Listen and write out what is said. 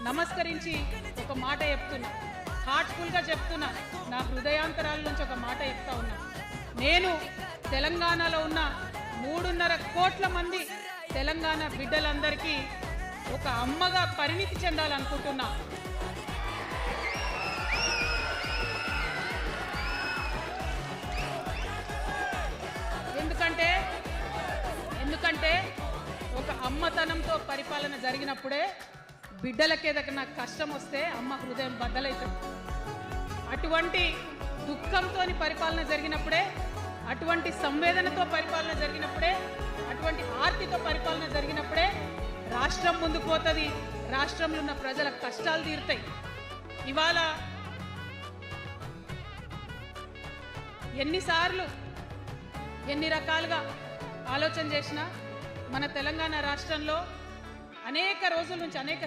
నమస్కరించి ఒక మాట చెప్తున్నా, హార్ట్ఫుల్గా చెప్తున్నా, నా హృదయాంతరాల నుంచి ఒక మాట చెప్తా ఉన్నా. నేను తెలంగాణలో ఉన్న 3.5 కోట్ల మంది తెలంగాణ బిడ్డలందరికీ ఒక అమ్మగా పరిణితి చెందాలనుకుంటున్నా. ఎందుకంటే ఒక అమ్మతనంతో పరిపాలన జరిగినప్పుడే బిడ్డలకి ఏదైనా కష్టం వస్తే అమ్మ హృదయం బద్దలవుతుంది. అటువంటి దుఃఖంతో పరిపాలన జరిగినప్పుడే, అటువంటి సంవేదనతో పరిపాలన జరిగినప్పుడే, అటువంటి ఆర్తితో పరిపాలన జరిగినప్పుడే రాష్ట్రం ముందుకు పోతుంది, రాష్ట్రంలో ఉన్న ప్రజల కష్టాలు తీరుతాయి. ఇవాళ ఎన్నిసార్లు ఎన్ని రకాలుగా ఆలోచన చేసినా మన తెలంగాణ రాష్ట్రంలో అనేక రోజుల నుంచి అనేక